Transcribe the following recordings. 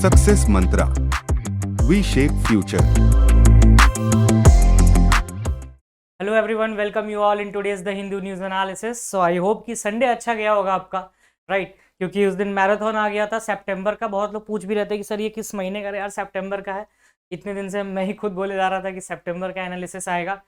Success Mantra, V shape future. Hello everyone, welcome you all in today's the Hindu news analysis. So I hope कि Sunday अच्छा गया होगा आपका, right? क्योंकि उस दिन मैराथन आ गया था सितंबर का। बहुत लोग पूछ भी रहे थे कि सर ये किस महीने का है यार, सितंबर का है। इतने दिन से मैं ही खुद बोले जा रहा था कि सितंबर का एनालिसिस आएगा,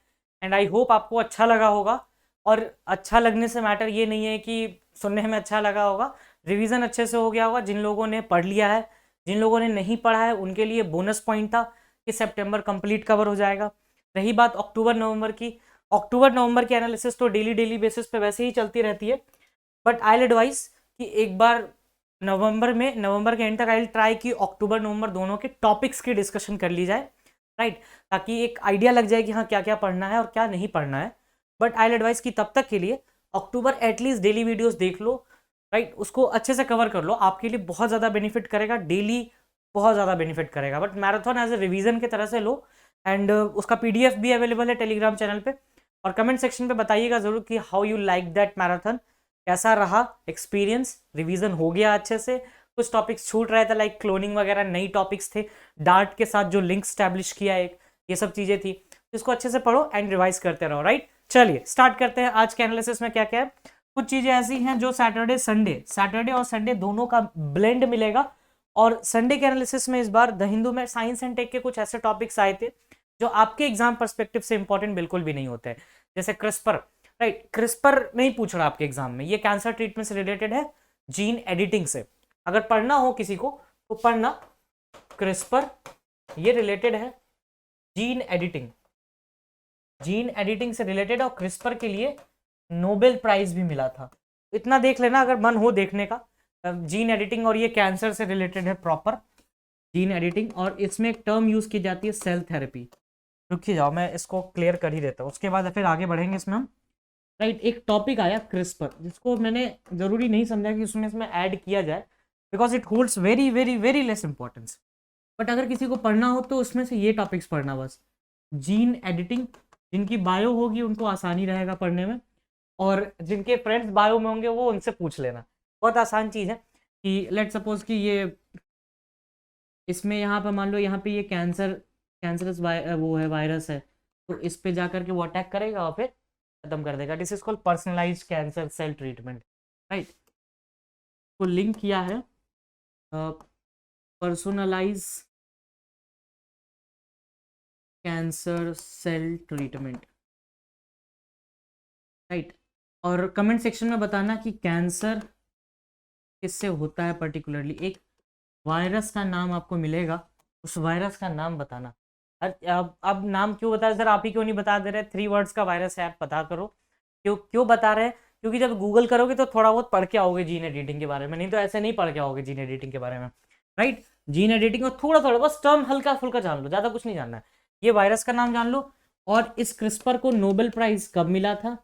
एंड आई होप आपको अच्छा लगा होगा। और अच्छा लगने से मैटर ये नहीं है कि सुनने में अच्छा लगा होगा, रिवीजन अच्छे से हो गया होगा। जिन लोगों ने पढ़ लिया है, जिन लोगों ने नहीं पढ़ा है, उनके लिए बोनस पॉइंट था कि सितंबर कंप्लीट कवर हो जाएगा। रही बात अक्टूबर नवंबर की, अक्टूबर नवंबर की एनालिसिस तो डेली बेसिस पे वैसे ही चलती रहती है, बट आई विल एडवाइस कि एक बार नवंबर के एंड तक आई ट्राई कि अक्टूबर नवंबर दोनों के टॉपिक्स की डिस्कशन कर ली जाए, राइट? ताकि एक आइडिया लग जाए कि हाँ क्या क्या पढ़ना है और क्या नहीं पढ़ना है। बट आई विल एडवाइस कि तब तक के लिए अक्टूबर एटलीस्ट डेली वीडियोस देख लो, राइट? उसको अच्छे से कवर कर लो, आपके लिए बहुत ज़्यादा बेनिफिट करेगा, डेली बहुत ज़्यादा बेनिफिट करेगा। But marathon as a revision की तरह से लो, एंड उसका PDF भी अवेलेबल है टेलीग्राम चैनल पे। और कमेंट सेक्शन पे बताइएगा जरूर कि how you like that marathon, कैसा रहा एक्सपीरियंस, रिवीजन हो गया अच्छे से, कुछ टॉपिक्स छूट रहे थे लाइक क्लोनिंग वगैरह, नई टॉपिक्स थे, डार्ट के साथ जो लिंक स्टैब्लिश किया एक, ये सब चीजें थी। इसको अच्छे से पढ़ो एंड रिवाइज करते रहो, राइट? चलिए स्टार्ट करते हैं। आज के एनालिसिस में क्या क्या है। कुछ चीजें ऐसी हैं जो सैटरडे और संडे दोनों का ब्लेंड मिलेगा। और संडे के एनालिसिस में इस बार द हिंदू में साइंस एंड टेक के कुछ ऐसे टॉपिक्स आए थे जो आपके एग्जाम पर्सपेक्टिव से इंपॉर्टेंट बिल्कुल भी नहीं होते हैं, जैसे क्रिस्पर, राइट? क्रिस्पर नहीं पूछ रहा आपके एग्जाम में, ये कैंसर ट्रीटमेंट से रिलेटेड है, जीन एडिटिंग से। अगर पढ़ना हो किसी को तो पढ़ना क्रिस्पर, ये रिलेटेड है जीन एडिटिंग से रिलेटेड, और क्रिस्पर के लिए नोबेल प्राइज भी मिला था। इतना देख लेना अगर मन हो देखने का। जीन एडिटिंग और ये कैंसर से रिलेटेड है प्रॉपर जीन एडिटिंग, और इसमें एक टर्म यूज की जाती है सेल थेरेपी। रुकिए जाओ, मैं इसको क्लियर कर ही देता हूँ, उसके बाद फिर आगे बढ़ेंगे इसमें हम, राइट? एक टॉपिक आया क्रिस्पर, जिसको मैंने जरूरी नहीं समझा कि इसमें ऐड किया जाए, because it holds very very very less importance. But अगर किसी को पढ़ना हो तो उसमें से ये टॉपिक्स पढ़ना बस। जीन एडिटिंग, जिनकी बायो होगी उनको आसानी रहेगा पढ़ने में, और जिनके फ्रेंड्स बायो में होंगे वो उनसे पूछ लेना। बहुत आसान चीज़ है कि लेट सपोज कि ये इसमें यहाँ पर मान लो यहाँ पे ये कैंसरस वो है, वायरस है, तो इस पे जा करके वो अटैक करेगा और फिर खत्म कर देगा। This is called personalised cancer cell treatment, right? तो लिंक किया है personalise cancer cell treatment, right? और कमेंट सेक्शन में बताना कि कैंसर किससे होता है पर्टिकुलरली। एक वायरस का नाम आपको मिलेगा, उस वायरस का नाम बताना। अब नाम क्यों बता रहे सर, आप ही क्यों नहीं बता दे रहे? 3 वर्ड्स का वायरस है, आप पता करो। क्यों बता रहे हैं? क्योंकि जब गूगल करोगे तो थोड़ा बहुत पढ़ के आओगे जीन एडिटिंग के बारे में, नहीं तो ऐसे नहीं पढ़ के आओगे जीन एडिटिंग के बारे में, राइट? जीन एडिटिंग और थोड़ा थोड़ा बस टर्म हल्का फुल्का जान लो, ज्यादा कुछ नहीं जानना है। ये वायरस का नाम जान लो, और इस क्रिस्पर को नोबेल प्राइज कब मिला था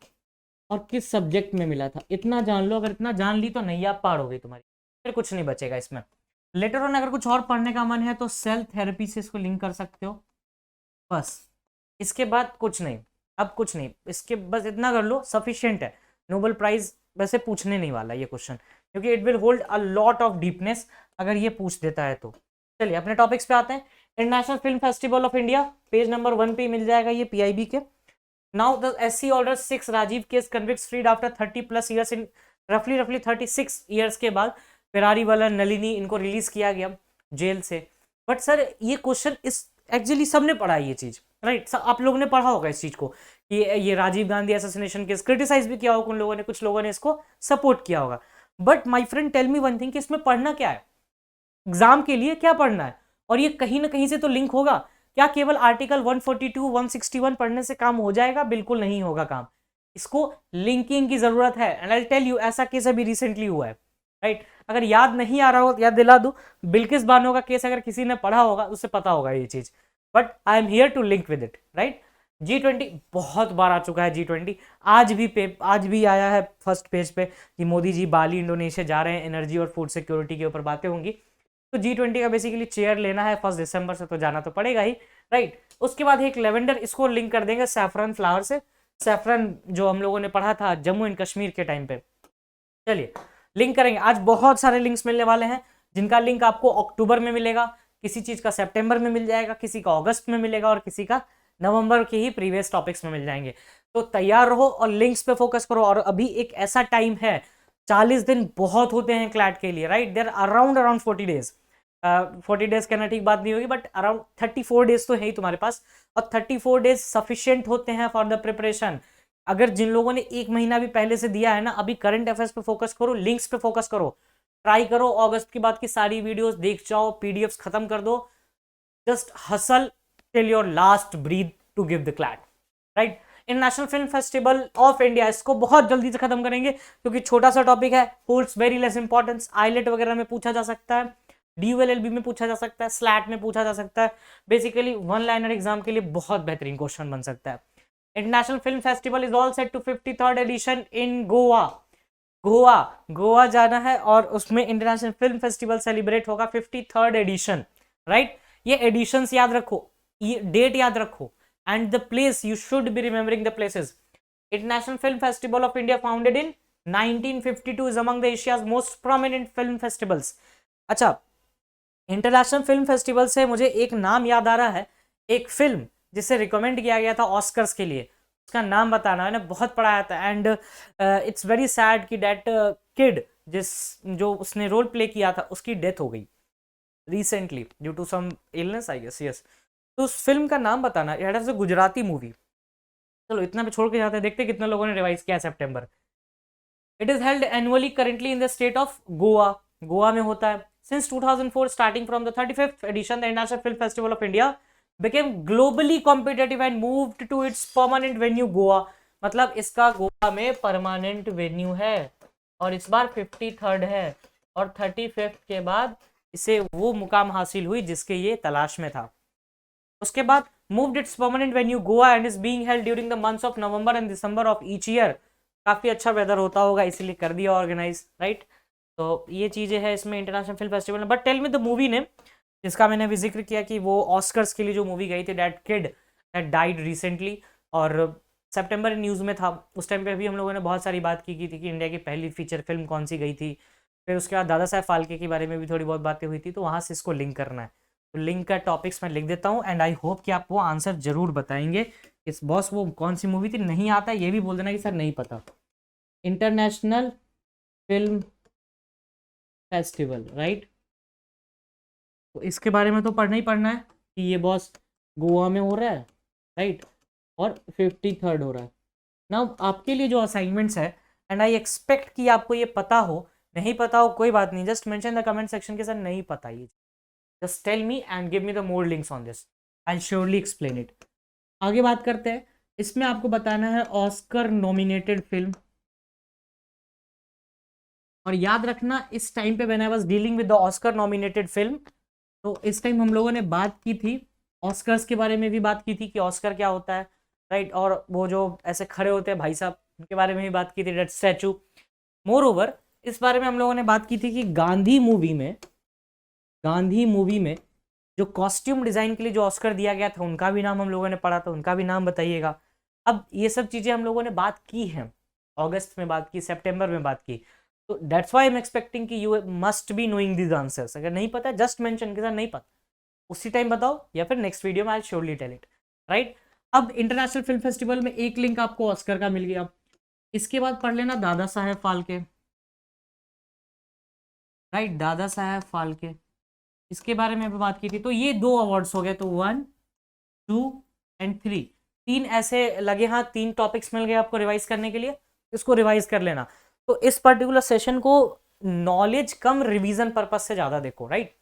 और किस सब्जेक्ट में मिला था, इतना जान लो। अगर इतना जान ली तो नहीं आप पार हो गई तुम्हारी, फिर कुछ नहीं बचेगा इसमें। लेटर ऑन अगर कुछ और पढ़ने का मन है तो सेल थेरेपी से इसको लिंक कर सकते हो, बस। इसके बाद कुछ नहीं, अब कुछ नहीं, इसके बस इतना कर लो, सफिशिएंट है। नोबेल प्राइज वैसे पूछने नहीं वाला ये क्वेश्चन, क्योंकि it will hold a lot of deepness अगर ये पूछ देता है तो। चलिए अपने टॉपिक्स पे आते हैं। International film Festival of India, page number 1 पे मिल जाएगा ये PIB के। Now the SC order 6 Rajiv case convicts freed after 30+ years in रफली 36 ईयर्स के बाद फेरारी वाला नलिनी, इनको रिलीज किया गया जेल से। बट सर ये क्वेश्चन इस एक्चुअली सबने पढ़ा है ये चीज, राइट? आप लोगों ने पढ़ा होगा इस चीज को कि ये Rajiv Gandhi assassination case criticise भी किया होगा उन लोगों ने, कुछ लोगों ने इसको सपोर्ट किया होगा। But my friend tell me one thing कि इसमें पढ़ना क्या है, एग्जाम के लिए क्या पढ़ना है, और ये कहीं ना कहीं से तो लिंक होगा। क्या केवल आर्टिकल 142 161 पढ़ने से काम हो जाएगा? बिल्कुल नहीं होगा काम, इसको लिंकिंग की जरूरत है। एंड आई टेल यू, ऐसा केस अभी रिसेंटली हुआ है, राइट? अगर याद नहीं आ रहा हो याद दिला दूं, बिल्किस बानो का केस अगर किसी ने पढ़ा होगा उससे पता होगा ये चीज, but I am here to link with it, right? G20 बहुत बार आ चुका है। G20 आज भी आया है फर्स्ट पेज पे कि मोदी जी बाली इंडोनेशिया जा रहे हैं, एनर्जी और फूड सिक्योरिटी के ऊपर बातें होंगी। तो G20 का बेसिकली चेयर लेना है 1 दिसंबर से, तो जाना तो पड़ेगा ही, राइट? उसके बाद एक लेवेंडर, इसको लिंक कर देंगे सैफरन फ्लावर से, सैफरन जो हम लोगों ने पढ़ा था जम्मू एंड कश्मीर के टाइम पे। चलिए लिंक करेंगे, आज बहुत सारे लिंक्स मिलने वाले हैं। जिनका लिंक आपको अक्टूबर में मिलेगा, किसी चीज का सितंबर में मिल जाएगा, किसी का अगस्त में मिलेगा और किसी का नवंबर के ही प्रीवियस टॉपिक्स में मिल जाएंगे। तो तैयार रहो और लिंक्स पे फोकस करो। और अभी एक ऐसा टाइम है, 40 दिन बहुत होते हैं क्लैट के लिए, right? There around 40 days. 40 days कहना ठीक बात नहीं होगी, बट अराउंड 34 डेज तो है ही तुम्हारे पास, और 34 डेज सफिशियंट होते हैं फॉर द प्रिपरेशन। अगर जिन लोगों ने 1 महीना भी पहले से दिया है ना, अभी करंट अफेयर्स पे फोकस करो, लिंक्स पे फोकस करो, ट्राई करो अगस्त के बाद की सारी वीडियोस देख जाओ, पीडीएफ्स खत्म कर दो, just hustle till your last breath to give the CLAT, right? International film Festival of India, इसको बहुत जल्दी से खत्म करेंगे क्योंकि छोटा सा टॉपिक है, holds very less importance. Eyelet वगैरह में पूछा जा सकता है, DULLB में पूछा जा सकता है, स्लैट में पूछा जा सकता है, बेसिकली वन लाइनर एग्जाम के लिए बहुत बेहतरीन क्वेश्चन बन सकता है। International film festival is all set to 53rd edition in Goa. Goa जाना है और उसमें इंटरनेशनल फिल्म फेस्टिवल सेलिब्रेट होगा, 53rd एडिशन, राइट? ये एडिशंस याद रखो, ये डेट याद रखो, and the place you should B remembering the places. International film Festival of India founded in 1952 is among the Asia's most prominent film festivals. अच्छा, international film festival से मुझे एक नाम याद आ रहा है, एक फिल्म जिसे रिकमेंड किया गया था ऑस्कर्स के लिए, उसका नाम बताना, मैंने बहुत पढ़ाया था। एंड इट्स वेरी सैड कि दैट किड जो उसने रोल प्ले किया था उसकी डेथ हो गई recently due to some illness, I guess. Yes, तो उस फिल्म का नाम बताना। It is a Gujarati movie. चलो इतना पे छोड़ के जाते हैं, देखते कितने लोगों ने रिवाइज किया सितंबर। It is held annually currently in the state of Goa में होता है। Since 2004, starting from the 35th edition, the International Film Festival of India became globally competitive and moved to its permanent venue Goa। मतलब इसका गोवा में permanent venue है और इस बार 53rd है, और 35th के बाद इसे वो मुकाम हासिल हुई जिसके ये तलाश में था। उसके बाद moved its permanent venue Goa and is being held during the months of November and December of each year। काफी अच्छा वेदर होता होगा इसीलिए कर दिया ऑर्गेनाइज, राइट? तो ये चीजें हैं इसमें इंटरनेशनल फिल्म फेस्टिवल में। But tell me the movie name, जिसका मैंने अभी जिक्र किया कि वो ऑस्कर्स के लिए जो मूवी गई थी, that kid that died recently, और सितंबर न्यूज़ में था। उस टाइम पे भी हम लोगों ने बहुत सारी बात की थी कि इंडिया की पहली फीचर फिल्म कौन सी गई थी। फिर उसके बाद दादा साहब फाल्के के बारे में भी थोड़ी बहुत बातें हुई थी, तो वहाँ से इसको लिंक करना है। तो लिंक का टॉपिक्स मैं लिख देता हूँ, एंड आई होप कि आप वो आंसर जरूर बताएंगे। इस बॉस वो कौन सी मूवी थी, नहीं आता ये भी बोल देना कि सर नहीं पता। International film festival, right? तो इसके बारे में तो पढ़ना ही पढ़ना है कि ये बॉस गोवा में हो रहा है, राइट? और 53rd हो रहा है ना। आपके लिए जो असाइनमेंट्स है, एंड आई एक्सपेक्ट कि आपको ये पता हो, नहीं पता हो कोई बात नहीं, just mention the comment section के सर नहीं पता ये, just tell me and give me the more links on this, I will surely explain it. आगे बात करते हैं, इसमें आपको बताना है ऑस्कर नॉमिनेटेड फिल्म। और याद रखना इस टाइम पे when I was dealing with the Oscar nominated film, तो इस टाइम हम लोगों ने बात की थी ऑस्कर्स के बारे में भी बात की थी कि ऑस्कर क्या होता है, राइट? और वो जो ऐसे खड़े होते हैं भाई साहब, उनके बारे में भी बात की थी, डेट स्टैचू। मोर ओवर इस बारे में हम लोगों ने बात की थी कि गांधी मूवी में जो कॉस्ट्यूम डिजाइन के लिए जो ऑस्कर दिया गया था, उनका भी नाम हम लोगों ने पढ़ा था, उनका भी नाम बताइएगा। अब ये सब चीजें हम लोगों ने बात की हैं, अगस्त में बात की, सितंबर में बात की, तो that's why I am expecting कि you must be knowing these answers. अगर नहीं पता है जस्ट मेंशन के साथ नहीं पता, उसी टाइम बताओ या फिर नेक्स्ट वीडियो में I surely tell it, right? अब इंटरनेशनल फिल्म फेस्टिवल में एक लिंक आपको ऑस्कर का मिल गया। इसके बाद पढ़ लेना दादा साहेब फाल्के, राइट? दादा साहेब फाल्के, इसके बारे में बात की थी। तो ये 2 अवार्ड्स हो गए, तो 1, 2 एंड 3, 3 ऐसे लगे हाथ, 3 टॉपिक्स मिल गए आपको रिवाइज करने के लिए, इसको रिवाइज कर लेना। तो इस पर्टिकुलर सेशन को नॉलेज कम रिवीजन पर्पस से ज्यादा देखो, राइट?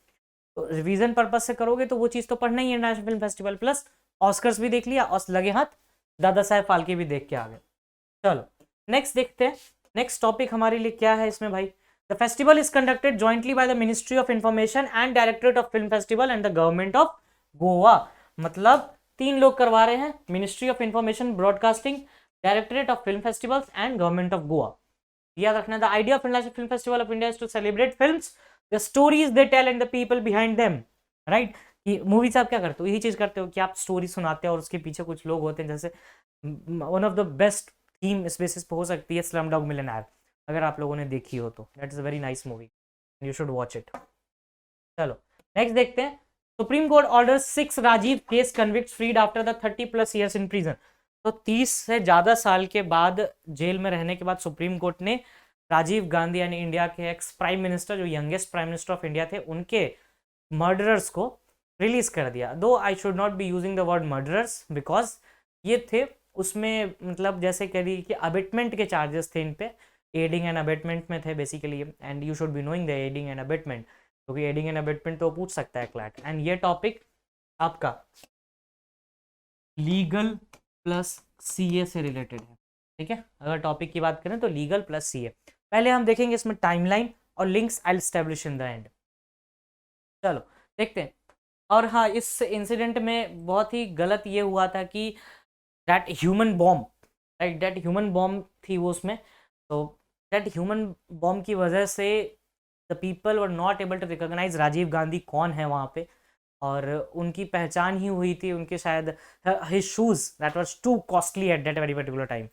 तो रिवीजन पर्पस से करोगे तो वो चीज तो पढ़ना ही है, national film festival plus Oscars भी देख लिया और लगे हाथ दादा साहेब फाल्के भी देख के आ गए। चलो नेक्स्ट देखते हैं, नेक्स्ट टॉपिक हमारे लिए क्या है इसमें भाई। The festival is conducted jointly by the ministry of Information and Directorate of Film Festival and the Government of Goa. मतलब 3 लोग करवा रहे हैं, Ministry of Information Broadcasting, Directorate of Film Festivals and Government of Goa. याद रखना, the idea of International film Festival of India is to celebrate films, the stories they tell and the people behind them, right? कि movie से आप क्या करते हो, यही चीज करते हो कि आप स्टोरी सुनाते हो और उसके पीछे कुछ लोग होते हैं। जैसे one of the best theme इस बेसिस पे हो सकती है स्लम डॉग मिलियनेयर, अगर आप लोगों ने देखी हो तो that is a very nice movie, you should watch it. चलो नेक्स्ट देखते हैं। Supreme Court order 6 Rajiv case convict freed after the 30+ years in prison. तो 30 से ज्यादा साल के बाद जेल में रहने के बाद सुप्रीम कोर्ट ने राजीव गांधी यानी इंडिया के एक्स प्राइम मिनिस्टर, जो youngest prime minister of India थे, उनके मर्डरर्स को रिलीज कर दिया। दो I should not be using the word murderers because ये थे उसमें, मतलब जैसे कह रही कि अबेटमेंट के चार्जेस थे इन पे, एडिंग एंड अबेटमेंट में थे basically, and you should be knowing the aiding and abetment, क्योंकि एडिंग एंड अबेटमेंट तो पूछ सकता है क्लैट। एंड ये टॉपिक आपका लीगल प्लस सीए से रिलेटेड है, ठीक है। अगर टॉपिक की बात करें तो लीगल प्लस सीए। पहले हम देखेंगे इसमें टाइमलाइन और links I will establish in the end. चलो देखते हैं। और हाँ, इस इंसिडेंट में बहुत ही गलत ये हुआ था कि that human bomb, right, that human bomb थी वो उसमें, तो दैट ह्यूमन बॉम्ब की वजह से the people were not able to recognise Rajiv Gandhi कौन है वहाँ पे, और उनकी पहचान ही हुई थी उनके शायद his shoes that was to costly at that very particular time,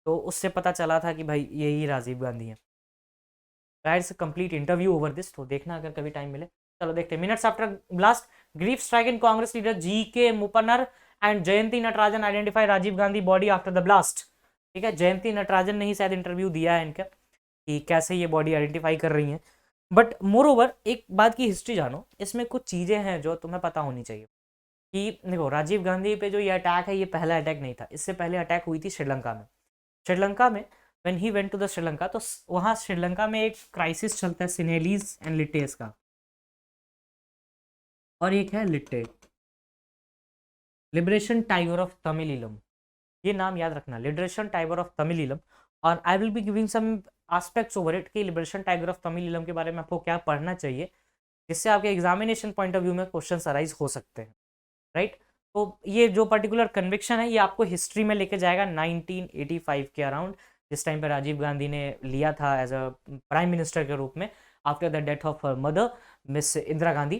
तो उससे पता चला था कि भाई यही राजीव गांधी है। That's a complete interview over this, तो देखना अगर कभी टाइम मिले। चलो देखते हैं। Minutes after blast, grief strike in Congress leader G K Moopanar and Jayanthi Natarajan identify Rajiv Gandhi body after the blast. ठीक है, जयंती नटराजन ने ही शायद इंटरव्यू दिया है इनका कि कैसे ये बॉडी आइडेंटिफाई कर रही हैं। बट मोर ओवर एक बात की हिस्ट्री जानो, इसमें कुछ चीज़ें हैं जो तुम्हें पता होनी चाहिए कि देखो राजीव गांधी पे जो ये अटैक है ये पहला अटैक नहीं था, इससे पहले अटैक हुई थी श्रीलंका में। श्रीलंका में when he went to the Sri Lanka, तो वहाँ श्रीलंका में एक क्राइसिस चलता है सिनेलीज एंड लिटेस का, और एक है LTTE, liberation tiger of Tamil Eelam, ये नाम याद रखना, लिबरेशन टाइगर ऑफ तमिलिलम। और I will be giving some aspects over it कि लिबरेशन टाइगर ऑफ तमिलिलम के बारे में आपको क्या पढ़ना चाहिए, जिससे आपके एग्जामिनेशन पॉइंट ऑफ व्यू में क्वेश्चन अराइज हो सकते हैं, राइट। तो ये जो पर्टिकुलर कन्विक्शन है ये आपको हिस्ट्री में लेके जाएगा 1985 के अराउंड, जिस टाइम पे राजीव गांधी ने लिया था एज अ प्राइम मिनिस्टर के रूप में after the death of mother miss Indira Gandhi.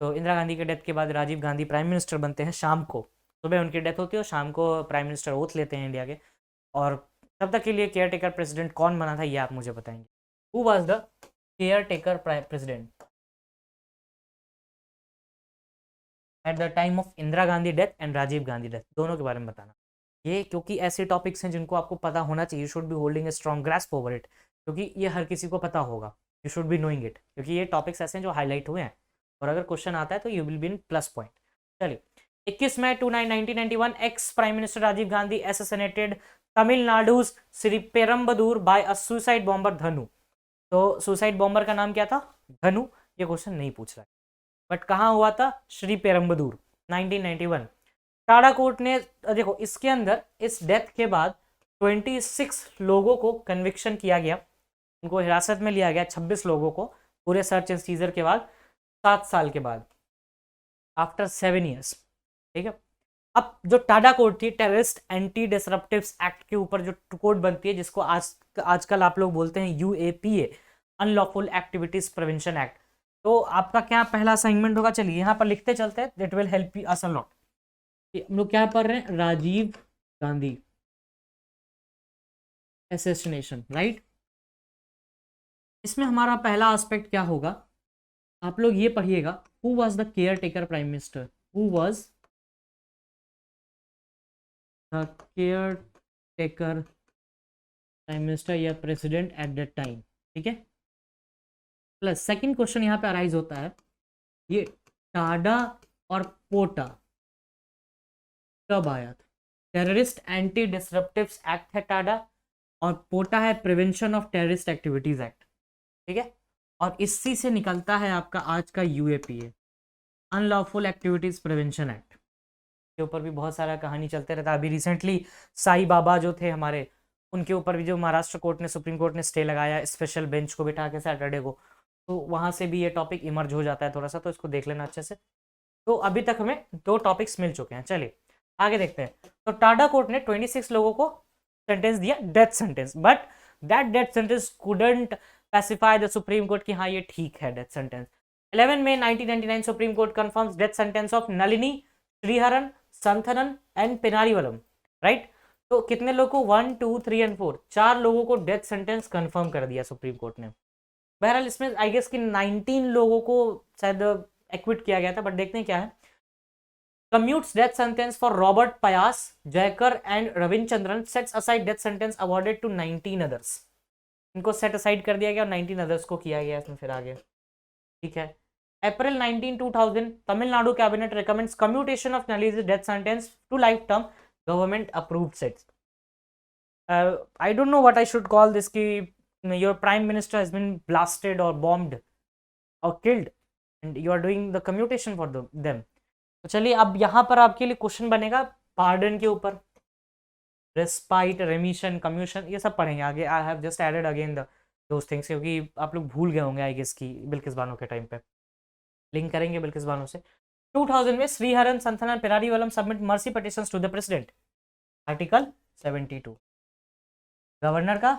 तो इंदिरा गांधी के डेथ के बाद राजीव गांधी प्राइम मिनिस्टर बनते हैं शाम को, सुबह उनकी डेथ होती है और शाम को प्राइम मिनिस्टर ओथ लेते हैं इंडिया के। और तब तक के लिए केयर टेकर प्रेसिडेंट कौन बना था ये आप मुझे बताएंगे। Who was the caretaker president at the time of Indira Gandhi death and Rajiv Gandhi death, दोनों के बारे में बताना। ये क्योंकि ऐसे टॉपिक्स हैं जिनको आपको पता होना चाहिए, should be holding a strong grasp over it, क्योंकि ये हर किसी को पता होगा, you should be knowing it, क्योंकि ये टॉपिक्स ऐसे हैं जो हाईलाइट हुए हैं और अगर क्वेश्चन आता है तो you will be in plus point. चलिए 21 May 1991 ex prime minister Rajiv Gandhi assassinated Tamil Nadu Sriperumbudur by a suicide bomber Dhanu. तो सुसाइड बॉम्बर का नाम क्या था? धनु। ये क्वेश्चन नहीं पूछ रहा है, बट कहाँ हुआ था? श्री पेरम्बदूर 1991। टाडा कोर्ट ने देखो इसके अंदर इस डेथ के बाद 26 लोगों को कन्विक्शन किया गया, उनको हिरासत में लिया गया 26 लोगों को पूरे सर्च एंड सीजर के बाद 7 साल के बाद, आफ्टर 7 ईयर्स। ठीक है, अब जो टाडा कोर्ट थी टेररिस्ट एंटी डिसरप्टिव्स एक्ट के ऊपर जो कोर्ट बनती है, जिसको आजकल आप लोग बोलते हैं UAPA, unlawful activities prevention act. तो आपका क्या पहला असाइनमेंट होगा, चलिए यहाँ पर लिखते चलते हैं, that will help you us a lot. हम लोग क्या पढ़ रहे हैं? Rajiv Gandhi assassination, right. इसमें हमारा पहला एस्पेक्ट क्या होगा, आप लोग ये पढ़िएगा, who was the care taker prime minister, who was the care taker prime minister या प्रेसिडेंट एट दैट टाइम। ठीक है, प्लस सेकंड क्वेश्चन यहाँ पे अराइज होता है, ये टाडा और पोटा कब आया था? टेररिस्ट एंटी डिसरप्टिव्स एक्ट है टाडा, और पोटा है prevention of terrorist activities act. ठीक है, और इसी से निकलता है आपका आज का UAPA, unlawful activities prevention act, के ऊपर भी बहुत सारा कहानी चलते रहता है। अभी रिसेंटली साई बाबा जो थे हमारे, उनके ऊपर भी जो महाराष्ट्र कोर्ट ने, सुप्रीम कोर्ट ने स्टे लगाया स्पेशल बेंच को बिठा के सैटरडे को, तो वहाँ से भी ये टॉपिक इमर्ज हो जाता है थोड़ा सा, तो इसको देख लेना अच्छे से। तो अभी तक हमें 2 टॉपिक्स मिल चुके हैं, चलिए आगे देखते हैं। तो टाडा कोर्ट ने 26 लोगों को सेंटेंस दिया, death sentence, but that death sentence couldn't specify the supreme court कि हाँ ये ठीक है death sentence. 11 May 1999 supreme court confirms death sentence of Nalini, Sriharan, Santhan and Perarivalan, right. तो कितने लोगों को? 1, 2, 3 एंड 4, 4 लोगों को डेथ सेंटेंस कंफर्म कर दिया सुप्रीम कोर्ट ने। बहरहाल इसमें आई गेस कि 19 लोगों को शायद एक्विट किया गया था, बट देखते हैं क्या है। Commutes death sentence for Robert Payas, Jayakar and Ravindrachandran, sets aside death sentence awarded to 19 others. इनको सेट असाइड कर दिया गया और 19 अदर्स को किया गया इसमें फिर आगे, ठीक है। April 19, 2000 Tamil Nadu cabinet recommends commutation of Nalini's death sentence to life term, government approved sets. I don't know what I should call this कि your prime minister has been blasted or bombed or killed and you are doing the commutation for them। तो चलिए अब यहाँ पर आपके लिए question बनेगा pardon के ऊपर, रेस्पाइट, रेमिशन, कम्यूशन, ये सब पढ़ेंगे आगे। I have just added again those things, क्योंकि आप लोग भूल गए होंगे आई गेस की बिल्किस बानो के टाइम पे। लिंक करेंगे बिल्किस बानो से। 2000 में Sriharan Santhan Perarivalan submit mercy petitions to the president, article 72। Governor का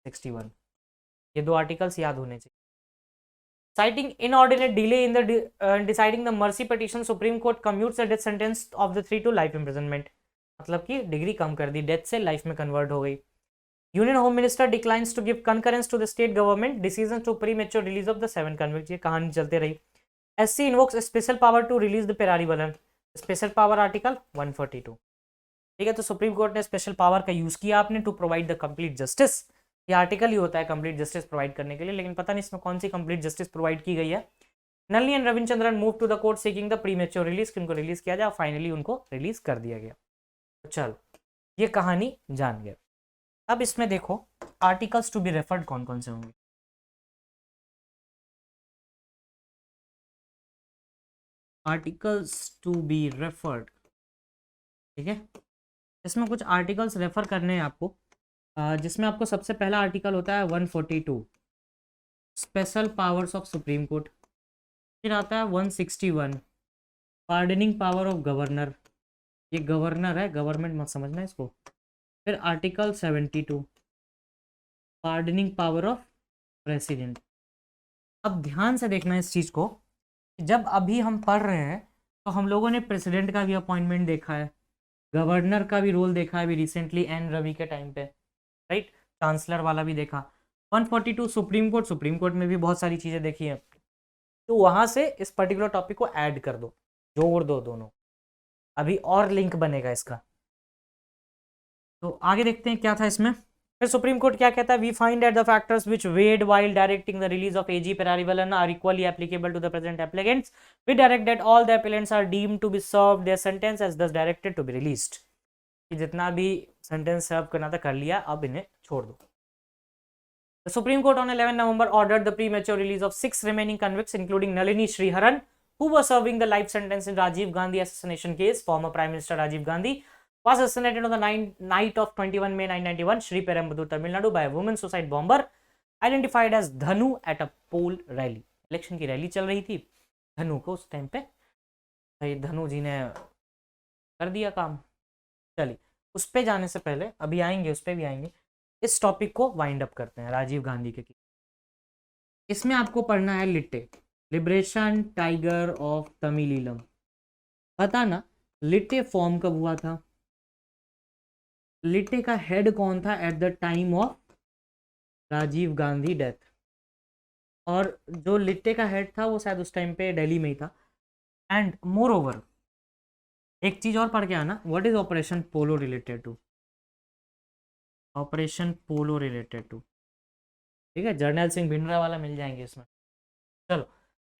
61। ये दो आर्टिकल्स याद होने चाहिए। Citing inordinate delay in the deciding the mercy petition, Supreme Court commutes the death sentence of the three to life imprisonment। मतलब कि डिग्री कम कर दी, डेथ से लाइफ में कन्वर्ट हो गई। Union home minister declines to give concurrence to the state government decision to premature release of the 7 convicts. ये कहानी चलते रही। SC invokes special power to release the Perarivalan, special power article 142। ठीक है, तो सुप्रीम कोर्ट ने स्पेशल पावर का use किया आपने to provide the complete justice. ये आर्टिकल ही होता है कंप्लीट जस्टिस प्रोवाइड करने के लिए, लेकिन पता नहीं इसमें कौन सी कंप्लीट जस्टिस प्रोवाइड की गई है। Nalini and Ravindrachandran move to the court seeking the premature release, कि उनको रिलीज किया जाए, फाइनली उनको रिलीज कर दिया गया। तो चलो ये कहानी जान गए। अब इसमें देखो आर्टिकल्स टू बी रेफर्ड कौन कौन से होंगे। आर्टिकल्स टू बी रेफर्ड, ठीक है, इसमें कुछ आर्टिकल्स रेफर करने हैं आपको, जिसमें आपको सबसे पहला आर्टिकल होता है 142 special powers of supreme court. फिर आता है 161 पार्डनिंग पावर ऑफ गवर्नर, ये गवर्नर है, गवर्नमेंट मत समझना इसको। फिर article 72 pardoning power of president. अब ध्यान से देखना इस चीज़ को, जब अभी हम पढ़ रहे हैं तो हम लोगों ने प्रेसिडेंट का भी अपॉइंटमेंट देखा है, गवर्नर का भी रोल देखा है अभी रिसेंटली एन रवि के टाइम पे, राइट, चांसलर वाला भी देखा। 142 सुप्रीम कोर्ट में भी बहुत सारी चीज़ें देखी हैं, तो वहाँ से इस पर्टिकुलर टॉपिक को ऐड कर दो, जोड़ दो दोनों, अभी और लिंक बनेगा इसका। तो आगे देखते हैं क्या था इसमें। फिर सुप्रीम कोर्ट क्या कहता है, we find that the factors which weighed while directing the release of AG Perarivalan are equally applicable to the present applicants, we direct that all the applicants are deemed to be served their sentence as thus directed to be released, कि जितना भी sentence सर्व करना था कर लिया, अब इन्हें छोड़ दो। The Supreme Court on 11 November ordered the premature release of 6 remaining convicts, including Nalini Sriharan, who was serving the life sentence in Rajiv Gandhi assassination case. Former Prime Minister Rajiv Gandhi was assassinated on the night of 21 May 1991, Sri Perambudur, Tamil Nadu, by a woman suicide bomber identified as Dhanu at a poll rally. Election की rally चल रही थी, धनु को उस time पे भाई धनु जी ने कर दिया काम। चलिए उस पे जाने से पहले अभी आएंगे, उस पे भी आएंगे, इस टॉपिक को वाइंड अप करते हैं राजीव गांधी के। इसमें आपको पढ़ना है लिट्टे, लिबरेशन टाइगर ऑफ तमिलीलम। पता ना लिट्टे फॉर्म कब हुआ था, लिट्टे का हेड कौन था at the time of Rajiv Gandhi death, और जो लिट्टे का हेड था वो शायद उस टाइम पे दिल्ली में ही था। एंड मोर ओवर एक चीज और पढ़ के आना, what is operation polo related to, operation polo related to, ठीक है, जर्नैल सिंह भिंडरा वाला मिल जाएंगे इसमें। चलो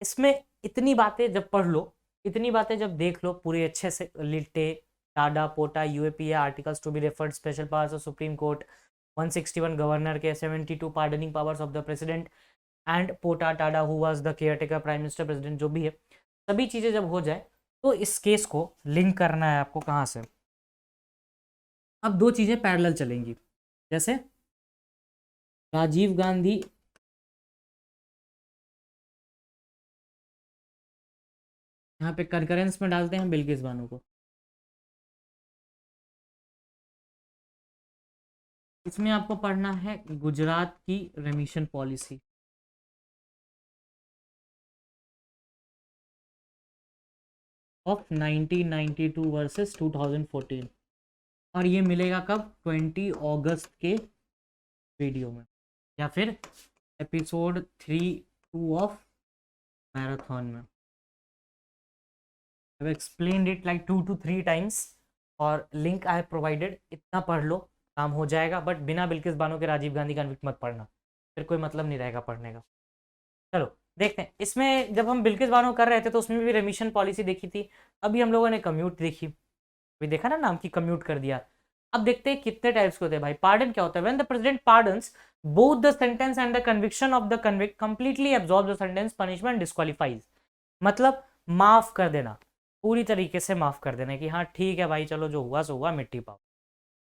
इसमें इतनी बातें जब पढ़ लो, इतनी बातें जब देख लो पूरी अच्छे से, LTTE, TADA, POTA, UAPA, articles to be referred, special powers of supreme court, 161 governor के, 72 pardoning powers of the president, and POTA TADA who was the caretaker prime minister president, जो भी है, सभी चीज़ें जब हो जाए तो इस केस को लिंक करना है आपको कहाँ से। अब दो चीज़ें पैरेलल चलेंगी, जैसे राजीव गांधी यहाँ पे कंकरेंस में डालते हैं बिल्किस बानो को, इसमें आपको पढ़ना है गुजरात की रेमिशन पॉलिसी, ऑफ 1992 वर्सेस 2014, और ये मिलेगा कब, 20 अगस्त के वीडियो में, या फिर एपिसोड 3-2 ऑफ मैराथन में। I've explained it like 2 to 3 times और लिंक आई हैव प्रोवाइडेड, इतना पढ़ लो काम हो जाएगा। बट बिना बिल्किस बानो के राजीव गांधी कन्विक्ट मत पढ़ना, फिर कोई मतलब नहीं रहेगा पढ़ने का। चलो देखते हैं, इसमें जब हम बिल्किस बानो कर रहे थे तो उसमें भी रेमिशन पॉलिसी देखी थी। अभी हम लोगों ने कम्यूट देखी, अभी देखा ना नाम की कम्यूट कर दिया। अब देखते हैं कितने टाइप्स के होते हैं भाई। पार्डन क्या होता है? When the president pardons both the sentence and the conviction of the convict completely absorb the sentence punishment disqualifies. मतलब माफ कर देना, पूरी तरीके से माफ कर देना कि हाँ ठीक है भाई चलो जो हुआ सो हुआ, मिट्टी पाओ।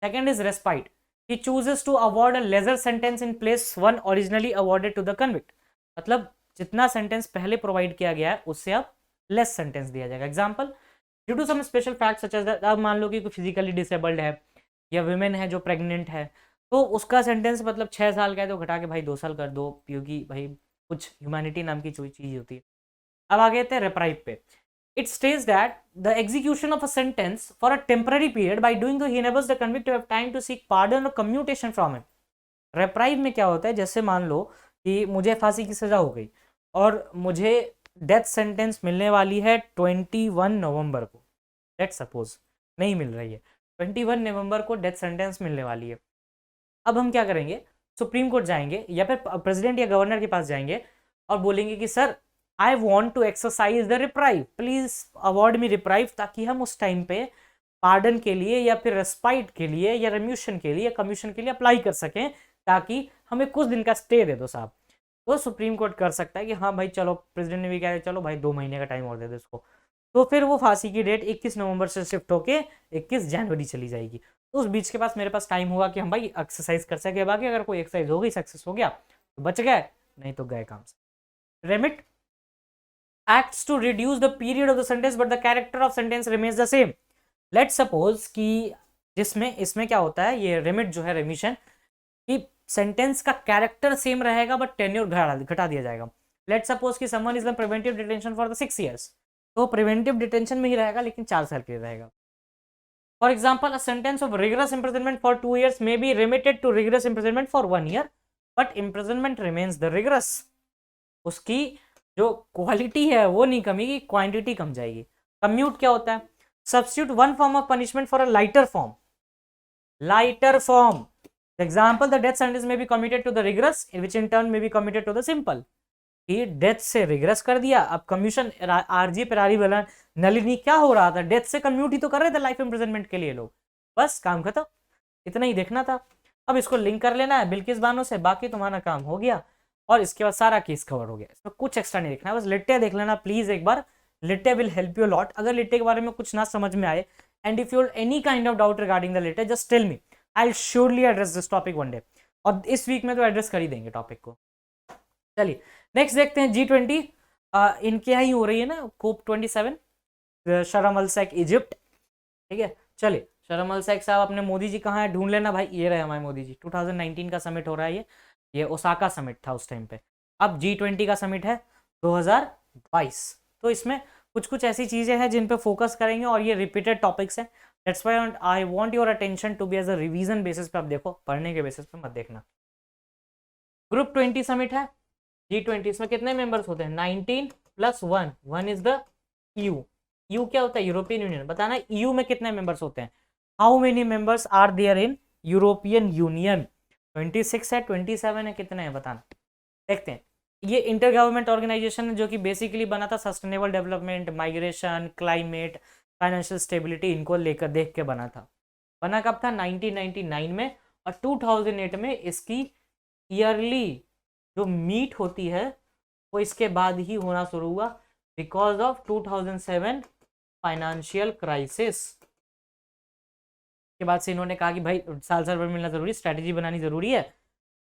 Second is respite, he chooses to award a lesser sentence in place one originally awarded to the convict. मतलब जितना सेंटेंस पहले प्रोवाइड किया गया है उससे अब लेस सेंटेंस दिया जाएगा। Example, due to some special fact such as that, अब मान लो कि कोई फिजिकली डिसेबल्ड है या वुमेन है जो प्रेग्नेंट है, तो उसका सेंटेंस मतलब 6 साल का है तो घटा के भाई 2 साल कर दो, क्योंकि भाई कुछ ह्यूमैनिटी नाम की चीज होती है। अब आगे थे रेप्राइव पे। It states that the execution of a sentence for a temporary period by doing so he enables the convict to have time to seek pardon or commutation from him. रेप्राइव में क्या होता है? जैसे मान लो कि मुझे फांसी की सजा हो गई और मुझे डेथ सेंटेंस मिलने वाली है 21 नवंबर को, लेट्स सपोज नहीं मिल रही है, 21 नवंबर को डेथ सेंटेंस मिलने वाली है। अब हम क्या करेंगे? सुप्रीम कोर्ट जाएंगे या फिर प्रेसिडेंट या गवर्नर के पास जाएंगे और बोलेंगे कि sir I want to exercise the reprieve, please award me reprieve, ताकि हम उस टाइम पे पार्डन के लिए या फिर रेस्पाइट के लिए या रेम्यूशन के लिए या कमीशन के लिए अप्लाई कर सकें, ताकि हमें कुछ दिन का स्टे दे दो साहब। तो सुप्रीम कोर्ट कर सकता है कि हाँ भाई चलो, प्रेसिडेंट ने भी कहा चलो भाई 2 महीने का टाइम और दे दो इसको, तो फिर वो फांसी की डेट 21 नवंबर से शिफ्ट होके 21 जनवरी चली जाएगी। तो उस बीच के पास मेरे पास टाइम होगा कि हम भाई एक्सरसाइज कर सके। बाकी अगर कोई एक्सरसाइज हो गई, सक्सेस हो गया तो बच गए, नहीं तो गए काम से। Remit acts to reduce the period of the sentence but the character of sentence remains the same. Let's suppose कि जिसमें इसमें क्या होता है, ये रेमिट जो है रेमिशन, कि सेंटेंस का कैरेक्टर सेम रहेगा बट टेन्योर घटा दिया जाएगा। लेट्स सपोज कि someone is the preventive detention for the 6 years, तो प्रिवेंटिव डिटेंशन में ही रहेगा लेकिन 4 साल के लिए रहेगा। For example, a sentence of rigorous imprisonment for 2 years may be remitted to rigorous imprisonment for 1 year but imprisonment remains the rigorous। उसकी जो क्वालिटी है वो नहीं कमेगी, क्वांटिटी कम जाएगी। कम्यूट क्या होता है? Substitute one form of punishment for a lighter form. Lighter form, example, the death sentence may be commuted to the rigorous which in turn may be commuted to the simple. कि death से rigorous कर दिया, अब commission RG पेरारी वाला नलिनी क्या हो रहा था? डेथ से कम्यूट ही तो कर रहे थे लाइफ इम्प्रिजनमेंट के लिए लोग, बस काम खत्म, इतना ही देखना था। अब इसको लिंक कर लेना है बिल्किस बानो से, बाकी तुम्हारा काम हो गया और इसके बाद सारा केस कवर हो गया। इसमें कुछ एक्स्ट्रा नहीं देखना है, बस लिट्टे देख लेना प्लीज एक बार। लिट्टे विल हेल्प यू लॉट। अगर लिट्टे के बारे में कुछ ना समझ में आए and if you any kind of doubt regarding the LTTE, just tell me, I will surely address this topic one day. और इस वीक में तो एड्रेस कर ही देंगे टॉपिक को। चलिए नेक्स्ट देखते हैं G20। इनके यहाँ ही हो रही है ना कोप 27, शर्म अल शेख इजिप्ट। ठीक है, चलिए शर्म अल शेख साहब, अपने मोदी जी कहाँ है ढूंढ लेना भाई, ये रहे हमारे मोदी जी। 2019 का समिट हो रहा है ये ओसाका समिट था उस टाइम पे। अब G20 का समिट है 2022, तो इसमें कुछ कुछ ऐसी चीजें हैं जिन पे फोकस करेंगे और ये रिपीटेड टॉपिक्स हैं। That's why I want your attention to be as a revision basis पे। आप देखो, पढ़ने के बेसिस पे मत देखना। ग्रुप 20 समिट है G20, इसमें कितने मेंबर्स होते हैं? 19 + 1, 1 इज द EU। EU क्या होता है? European union. बताना EU में कितने मेंबर्स होते हैं? How many members are there in European Union? 26 है, 27 है, कितने हैं बताना। देखते हैं। ये इंटर गवर्नमेंट ऑर्गेनाइजेशन है जो कि बेसिकली बना था sustainable development, migration, climate, financial stability, इनको लेकर देख के बना था। बना कब था? 1999 में। और 2008 में इसकी ईयरली जो मीट होती है वो इसके बाद ही होना शुरू हुआ, बिकॉज ऑफ 2007 फाइनेंशियल क्राइसिस के बाद से इन्होंने कहा कि भाई साल साल भर मिलना जरूरी, स्ट्रैटेजी बनानी जरूरी है।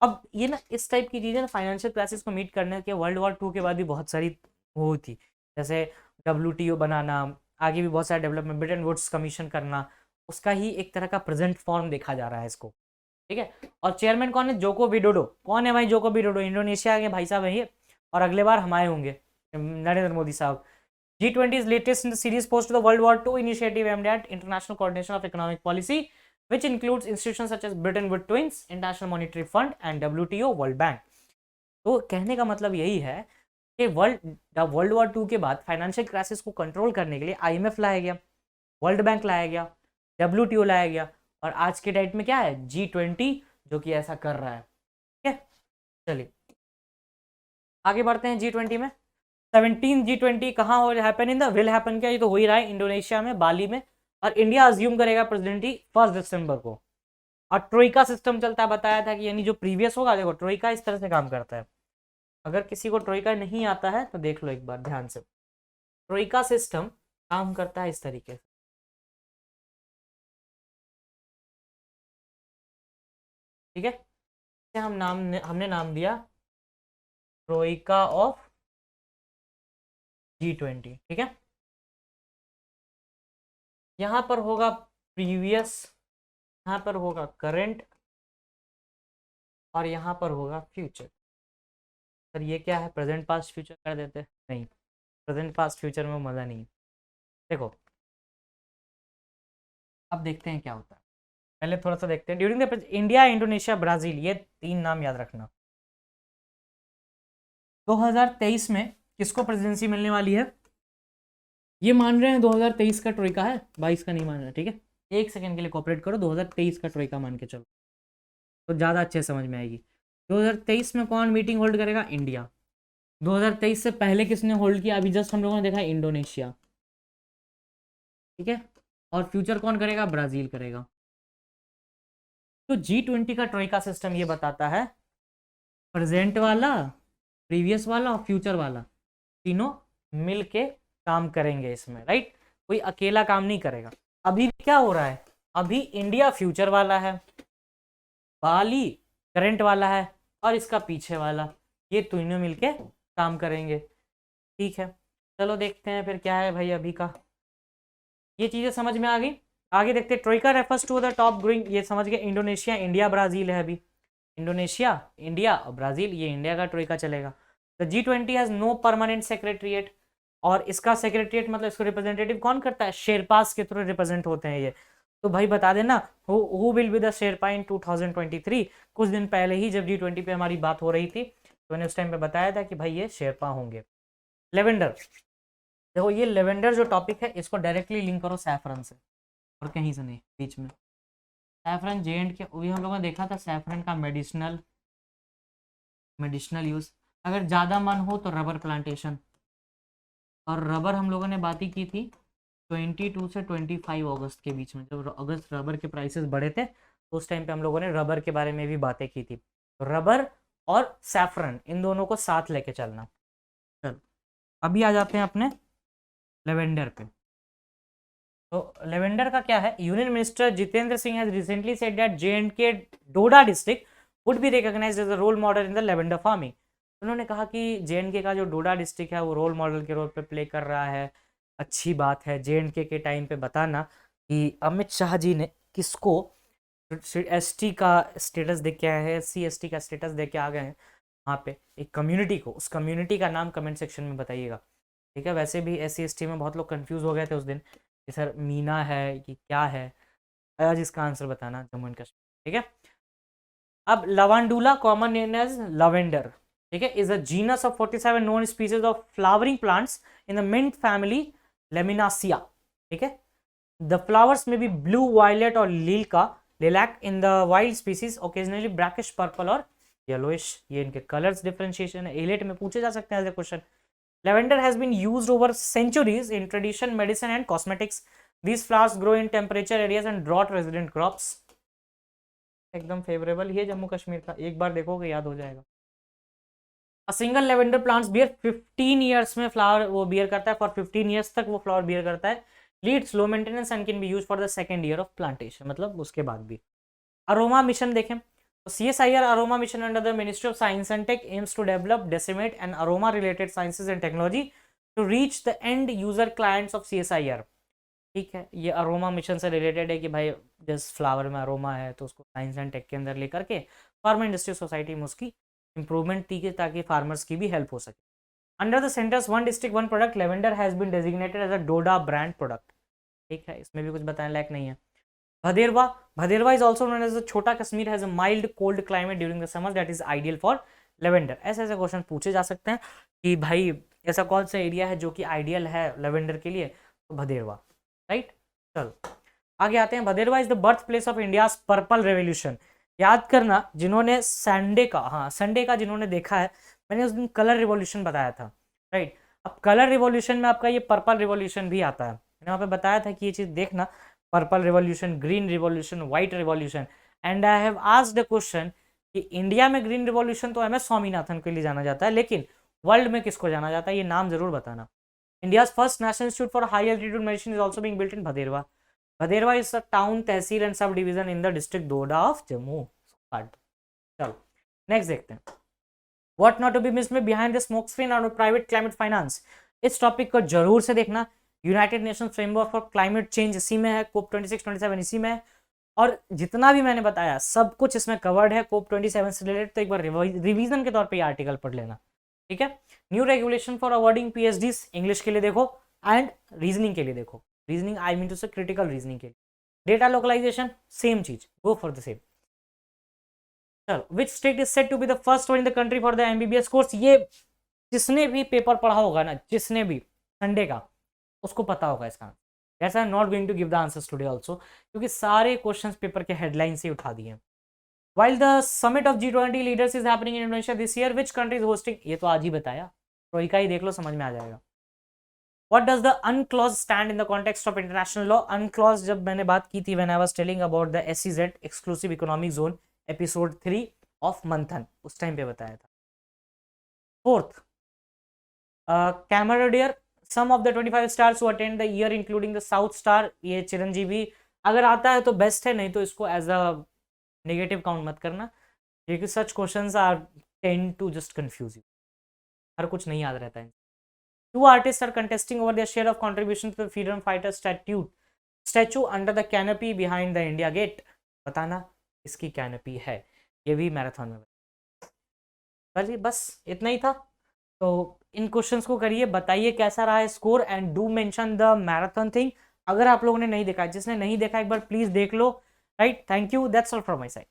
अब ये ना इस टाइप की चीजें ना फाइनेंशियल क्राइसिस को मीट करने के वर्ल्ड वॉर 2 के बाद भी बहुत सारी वो थी, जैसे WTO बनाना, आगे भी बहुत सारे डेवलपमेंट, ब्रिटेन वुड्स कमीशन करना, उसका ही एक तरह का प्रेजेंट फॉर्म देखा जा रहा है इसको। ठीक है, और चेयरमैन कौन है? Joko Widodo. कौन है भाई जोको विडोडो? इंडोनेशिया के भाई साहब है ये, और अगले बार हमारे होंगे नरेंद्र मोदी साहब। G20 is latest in the series post to the World War II initiative aimed at international coordination of economic policy, which includes institutions such as Bretton Woods Twins, International Monetary Fund, and WTO, World Bank. तो कहने का मतलब यही है कि world war 2 के बाद financial crisis को कंट्रोल करने के लिए IMF लाया गया, वर्ल्ड बैंक लाया गया, WTO लाया गया, और आज के डेट में क्या है, G20 जो कि ऐसा कर रहा है। ठीक है, चलिए आगे बढ़ते हैं। G20 में 17 G20 कहाँ हो happen in the will happen, क्या ये तो हो ही रहा है इंडोनेशिया में, बाली में, और इंडिया अज्यूम करेगा प्रेसिडेंटी 1 दिसंबर को। और ट्रोइका सिस्टम चलता है, बताया था कि यानी जो प्रीवियस होगा, देखो ट्रोइका इस तरह से काम करता है। अगर किसी को ट्रोइका नहीं आता है तो देख लो एक बार ध्यान से। ट्रोइका सिस्टम काम करता है इस तरीके से, ठीक है। हमने नाम दिया ट्रोइका ऑफ G20, ठीक है। यहाँ पर होगा प्रीवियस, यहाँ पर होगा करंट, और यहाँ पर होगा फ्यूचर। सर ये क्या है, प्रेजेंट पास्ट फ्यूचर कर देते? नहीं, प्रेजेंट पास्ट फ्यूचर में मज़ा नहीं। देखो अब देखते हैं क्या होता है, पहले थोड़ा सा देखते हैं। During the India, Indonesia, Brazil, ये 3 नाम याद रखना। 2023 में किसको प्रेसिडेंसी मिलने वाली है? ये मान रहे हैं 2023 का ट्रोइका है, 22 का नहीं मान रहा, ठीक है। एक सेकंड के लिए कॉपरेट करो, 2023 का ट्रोइका मान के चलो तो ज़्यादा अच्छे समझ में आएगी। 2023 में कौन मीटिंग होल्ड करेगा? इंडिया। 2023 से पहले किसने होल्ड किया? अभी जस्ट हम लोगों ने देखा इंडोनेशिया, ठीक है। और फ्यूचर कौन करेगा? ब्राज़ील करेगा। तो G20 का ट्रोइका सिस्टम ये बताता है प्रेजेंट वाला, प्रीवियस वाला और फ्यूचर वाला तीनों मिल के काम करेंगे इसमें, राइट। कोई अकेला काम नहीं करेगा। अभी क्या हो रहा है, अभी इंडिया फ्यूचर वाला है, बाली करंट वाला है, और इसका पीछे वाला, ये तीनों मिलके काम करेंगे, ठीक है। चलो देखते हैं फिर क्या है भाई अभी का। ये चीजें समझ में आ गई। आगे देखते हैं। Troika refers to the top growing, ये समझ गए, इंडोनेशिया, इंडिया, ब्राजील है अभी। इंडोनेशिया, इंडिया और ब्राजील, ये इंडिया का ट्रोइका चलेगा। The G20 has no permanent secretariat, और इसका सेक्रेटरिएट मतलब इसको रिप्रेजेंटेटिव कौन करता है? शेरपास के थ्रू रिप्रेजेंट होते हैं ये। तो भाई बता देना who will be the sherpa in 2023। कुछ दिन पहले ही जब G20 पे हमारी बात हो रही थी तो मैंने उस टाइम पे बताया था कि भाई ये शेरपा होंगे। लेवेंडर, देखो ये लेवेंडर जो टॉपिक है इसको डायरेक्टली लिंक करो सैफरन से, और कहीं से नहीं, बीच में। सैफरन J&K के, वही हम लोगों ने देखा था सैफरन का मेडिसिनल यूज। अगर ज़्यादा मन हो तो रबर प्लांटेशन, और रबर हम लोगों ने बात ही की थी 22 से 25 अगस्त के बीच में, जब अगस्त रबर के प्राइसेस बढ़े थे तो उस टाइम पे हम लोगों ने रबर के बारे में भी बातें की थी। तो रबर और सैफरन इन दोनों को साथ लेके चलना। चलो अभी आ जाते हैं अपने लेवेंडर पे। तो लेवेंडर का क्या है, union minister Jitendra Singh has recently said that J&K Doda district would be recognized as a role model in the lavender farming. उन्होंने कहा कि J&K का जो डोडा डिस्ट्रिक्ट है वो रोल मॉडल के रोल पे प्ले कर रहा है। अच्छी बात है। J&K के टाइम पे बताना कि अमित शाह जी ने किसको ST का स्टेटस दे के आए हैं, SC ST का स्टेटस दे के आ गए हैं वहाँ पे एक कम्युनिटी को। उस कम्युनिटी का नाम कमेंट सेक्शन में बताइएगा, ठीक है। वैसे भी SC ST में बहुत लोग कंफ्यूज हो गए थे उस दिन कि सर मीना है कि क्या है। आज इसका आंसर बताना, जम्मू एंड कश्मीर, ठीक है। अब Lavandula common name as lavender, ठीक है, is a genus of 47 known species of flowering plants in the mint family Lamiaceae, ठीक है। The flowers may be blue, violet और lilac in the wild species, occasionally blackish, purple और yellowish. ये इनके colours differentiation है, elite में पूछे जा सकते हैं ऐसे question. Lavender has been used over centuries in tradition, medicine and cosmetics. These flowers grow in temperature areas and drought resident crops. एकदम फेवरेबल ये जम्मू कश्मीर का, एक बार देखोगे याद हो जाएगा। A single lavender plants bear 15 years में फ्लावर वो बियर करता है, फॉर 15 years तक वो फ्लावर बियर करता है। Leads low maintenance and can be used for the second year of plantation, मतलब उसके बाद भी। अरोमा मिशन देखें तो CSIR aroma mission under the ministry of science and tech aims to develop, disseminate and aroma related sciences and technology to reach the end user clients of CSIR, ठीक है। ये aroma mission से related है कि भाई जिस flower में aroma है तो उसको साइंस एंड टेक के अंदर लेकर के फार्मा इंडस्ट्री सोसाइटी में उसकी इंप्रूवमेंट की ताकि फार्मर्स की भी हेल्प हो सके। Under the centres one district one product, lavender has been designated as a Doda brand product, ठीक है। इसमें भी कुछ बताने लायक नहीं है। Bhaderwa is also known as the Chota Kashmir, has a mild cold climate during the summers that is ideal for lavender, ऐसे ऐसे क्वेश्चन पूछे जा सकते हैं कि भाई ऐसा कौन सा एरिया है जो कि आइडियल है लेवेंडर के लिए, तो भदेरवा, राइट। चलो आगे आते हैं। Bhaderwah is the birth place of India's purple revolution. याद करना जिन्होंने संडे का जिन्होंने देखा है, मैंने उस दिन कलर रिवॉल्यूशन बताया था, राइट। अब कलर रिवॉल्यूशन में आपका ये पर्पल रिवॉल्यूशन भी आता है, मैंने वहाँ पे बताया था कि ये चीज़ देखना, purple revolution, green revolution, white revolution. And I have asked the question कि इंडिया में ग्रीन रिवॉल्यूशन तो MS स्वामीनाथन के लिए जाना जाता है, लेकिन वर्ल्ड में किसको जाना जाता है, ये नाम जरूर बताना। India's first national institute for high altitude medicine is also being built in Bhaderwah. Bhaderwah is a town, tehsil and sub division in the district Doda of Jammu. चलो नेक्स्ट देखते हैं। What not to be missed में बिहाइंड द स्मोक स्क्रीन और private climate finance. इस topic को जरूर से देखना। United Nation Framework for Climate Change इसी में है, COP 26-27 इसी में है, और जितना भी मैंने बताया सब कुछ इसमें कवर्ड है COP 27 से रिलेटेड, तो एक बार रिवीजन के तौर पे ये आर्टिकल पढ़ लेना, ठीक है। New regulation for awarding PhDs, English के लिए देखो एंड रीजनिंग के लिए देखो। रीजनिंग आई मीन टू से क्रिटिकल रीजनिंग के लिए। डेटा लोकलाइजेशन सेम चीज, गो फॉर द सेम। चलो, which state is set to be the first one in the country for the MBBS course. ये जिसने भी पेपर पढ़ा होगा ना, जिसने भी संडे का, उसको पता होगा इसका। That's I am not going to give the answers today also, क्योंकि सारे क्वेश्चंस पेपर के हेडलाइन से उठा दिए। While the summit of G20 leaders is happening in Indonesia this year, which country is hosting? ये तो आज ही बताया, ट्रोइका ही देख लो, समझ में आ जाएगा। What does the unclause stand in the context of international law? Unclause जब मैंने बात की थी when I was telling about the SEZ exclusive economic zone episode 3 of मंथन, उस टाइम पे बताया था। Fourth, camaraderie, some of the 25 stars who attend the year including the South Star, ये चिरंजीवी अगर आता है तो बेस्ट है, नहीं तो इसको एज अ नेगेटिव काउंट मत करना, क्योंकि such questions are tend to just confuse you, हर कुछ नहीं याद रहता है। Two artists are contesting over their share of contribution to the freedom fighter statue under the canopy behind the India Gate। बताना इसकी कैनोपी है, ये भी मैराथन में। चलिए बस इतना ही था, तो इन क्वेश्चंस को करिए, बताइए कैसा रहा है score, and do mention the marathon thing. अगर आप लोगों ने नहीं देखा, जिसने नहीं देखा एक बार प्लीज देख लो, right. Thank you, that's all from my side.